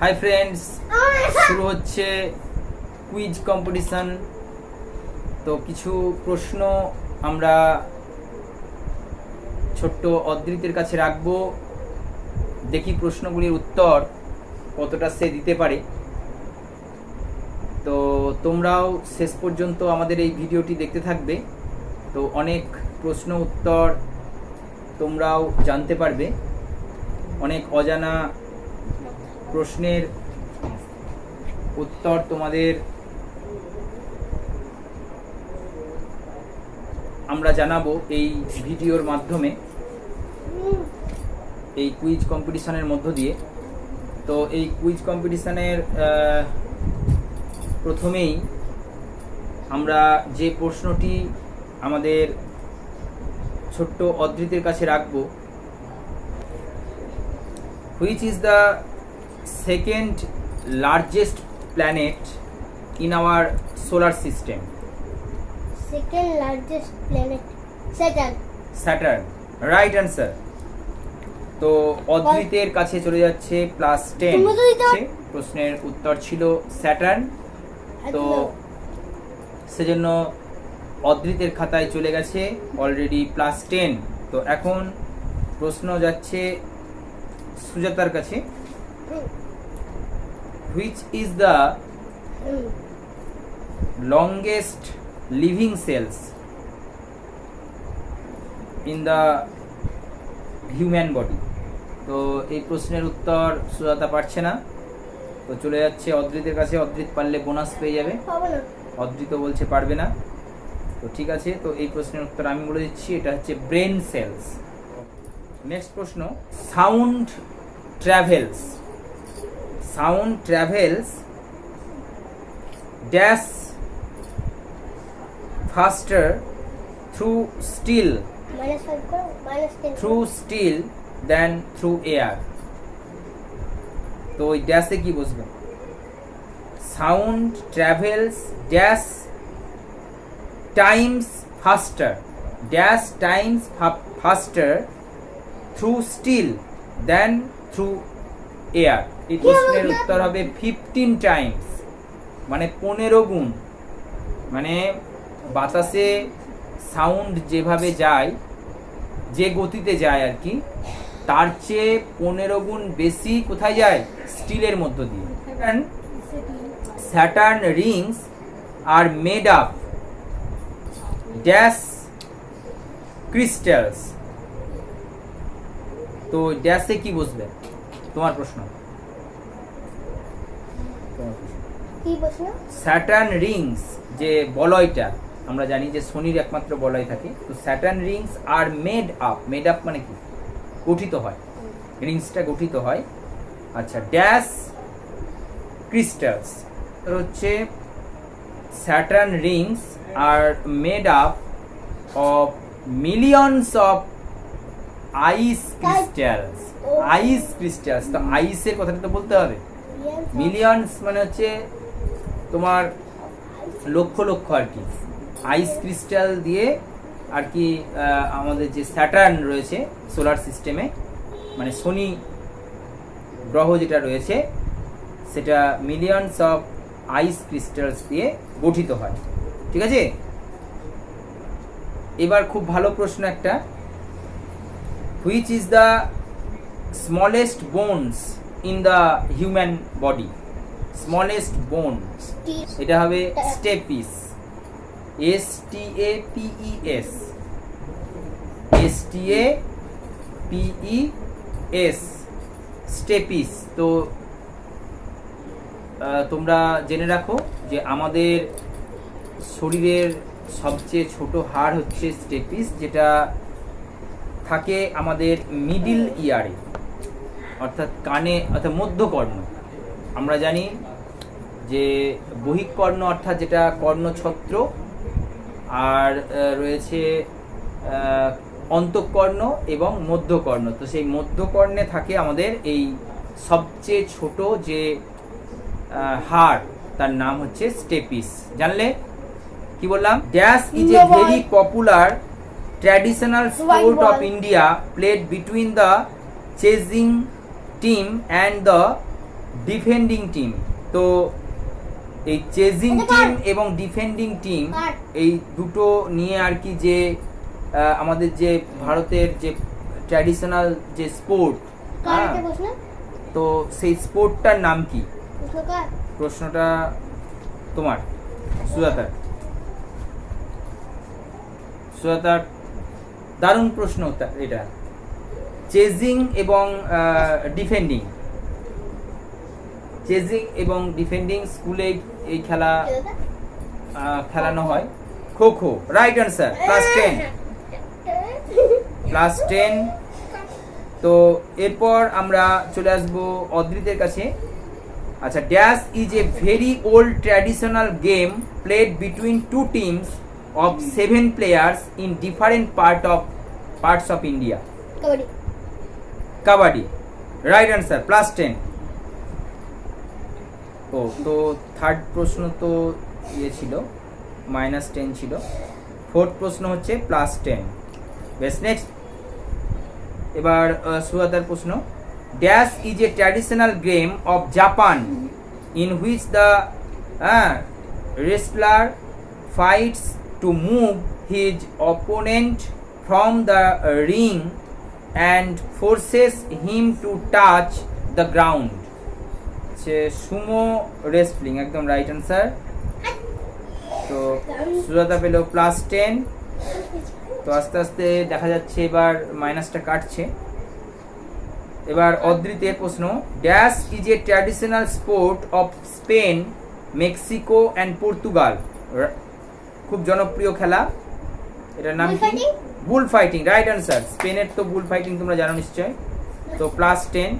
Hi friends, শুরু হচ্ছে quiz competition. তো কিছু প্রশ্ন আমরা ছোট্ট অদ্রিতের কাছে রাখবো, দেখি প্রশ্নগুলির উত্তর কতটা সে দিতে পারে। তো তোমরাও শেষ পর্যন্ত আমাদের এই ভিডিওটি দেখতে থাকবে, তো অনেক প্রশ্ন উত্তর তোমরাও জানতে পারবে। অনেক অজানা প্রশ্নের উত্তর তোমাদের আমরা জানাবো এই ভিডিওর মাধ্যমে, এই কুইজ কম্পিটিশনের মধ্য দিয়ে। তো এই কুইজ কম্পিটিশনের প্রথমেই আমরা যে প্রশ্নটি আমাদের ছোট্ট অদ্রিতের কাছে রাখবো, which is the second largest planet in our solar system? Second largest planet, Saturn. Saturn, right answer. তো অদ্রিতের কাছে চলে যাচ্ছে +10। প্রশ্নের উত্তর ছিল স্যাটার্ন। তো সেজন্য অদ্রিতের খাতায় চলে গেছে অলরেডি +10। তো এখন প্রশ্ন যাচ্ছে সুজাতার কাছে, which is the longest living cells in the human body? তো এই প্রশ্নের উত্তর সুজাতা পারছে না, তো চলে যাচ্ছে অদ্রিতের কাছে। অদ্রিত পারলে বোনাস পেয়ে যাবে, অদ্রিত বলছে পারবে না। তো ঠিক আছে, তো এই প্রশ্নের উত্তর আমি বলে দিচ্ছি, এটা হচ্ছে ব্রেন সেলস। নেক্সট প্রশ্ন, sound travels dash faster through steel than through air. তো ওই ড্যাশে কি বসবে? Sound travels dash times faster through steel than through air. এই প্রশ্নের উত্তর হবে 15 টাইমস, মানে 15 গুণ। মানে বাতাসে সাউন্ড যেভাবে যায়, যে গতিতে যায় আর কি, তার চেয়ে 15 গুণ বেশি কোথায় যায়? স্টিলের মধ্য দিয়ে। Saturn rings are made up dash crystals. তো ড্যাশে কি বসবে? তোমার প্রশ্ন। স্যাটার্ন রিংস যে বলয়টা, আমরা জানি যে শনির একমাত্র বলয় থাকে। তো Saturn rings are made up মানে কি? গঠিত হয়, রিংসটা গঠিত হয়। আচ্ছা, ড্যাশ ক্রিস্টালস হচ্ছে Saturn rings are made up of millions of ice crystals. তো আইসের কথাটা তো বলতে হবে। মিলিয়নস মানে হচ্ছে তোমার লক্ষ লক্ষ আর কি, আইস ক্রিস্টাল দিয়ে আর কি। আমাদের যে স্যাটার্ন রয়েছে সোলার সিস্টেমে, মানে শনি গ্রহ যেটা রয়েছে, সেটা মিলিয়নস অফ আইস ক্রিস্টালস দিয়ে গঠিত হয়। ঠিক আছে, এবার খুব ভালো প্রশ্ন একটা, which is the smallest bones in the human body? smallest bone, এটা হবে স্টেপিস, STAPES, স্টেপিস। তো তোমরা জেনে রাখো যে আমাদের শরীরের সবচেয়ে ছোট হাড় হচ্ছে স্টেপিস, যেটা থাকে আমাদের মিডিল ইয়ারে, অর্থাৎ কানে, অর্থাৎ মধ্যকর্ণ। আমরা জানি যে বহিঃকর্ণ অর্থাৎ যেটা কর্ণছত্র, আর রয়েছে অন্তঃকর্ণ এবং মধ্যকর্ণ। তো সেই মধ্যকর্ণে থাকে আমাদের এই সবচেয়ে ছোট যে হাড়, তার নাম হচ্ছে স্টেপিস। জানলে? কি বললাম? Dash is a very popular traditional sport of India played between the chasing team and the defending team. তো এই চেজিং এটা টিম কার? এবং ডিফেন্ডিং টিম কার? এই দুটো নিয়ে আর কি যে আমাদের যে ভারতের যে ট্র্যাডিশনাল যে স্পোর্ট, কার এটা প্রশ্ন? তো সেই স্পোর্টটার নাম কি? প্রশ্ন কার? প্রশ্নটা তোমার, সুজাতার। সুজাতার দারুণ প্রশ্ন এটা। চেজিং এবং ডিফেন্ডিং, চেজিং এবং ডিফেন্ডিং স্কুলে এই খেলা খেলানো হয়। Kho kho, right answer, +10 +10। তো এরপর আমরা চলে আসবো অদ্রিতের কাছে। আচ্ছা, dash is a very old traditional game played between two teams of 7 players in different parts of India. Kabaddi. Kabaddi, right answer, +10। ও তো থার্ড প্রশ্ন তো ইয়ে ছিল, -10 ছিল। ফোর্থ প্রশ্ন হচ্ছে +10। বেশ, নেক্সট। এবার সুয়াদার প্রশ্ন। Dash is A traditional game of Japan in which the wrestler fights to move his opponent from the ring and forces him to touch the ground. Sumo wrestling, একদম রাইট অ্যান্সার। তো সুজাতা পেল +10। তো আস্তে আস্তে দেখা যাচ্ছে এবার মাইনাসটা কাটছে। এবার অদ্রিতের প্রশ্ন। Dash is A traditional sport of Spain, Mexico and Portugal. খুব জনপ্রিয় খেলা, এটার নাম কি? বুল ফাইটিং, রাইট অ্যান্সার। স্পেনের তো বুল ফাইটিং তোমরা জানো নিশ্চয়। তো +10।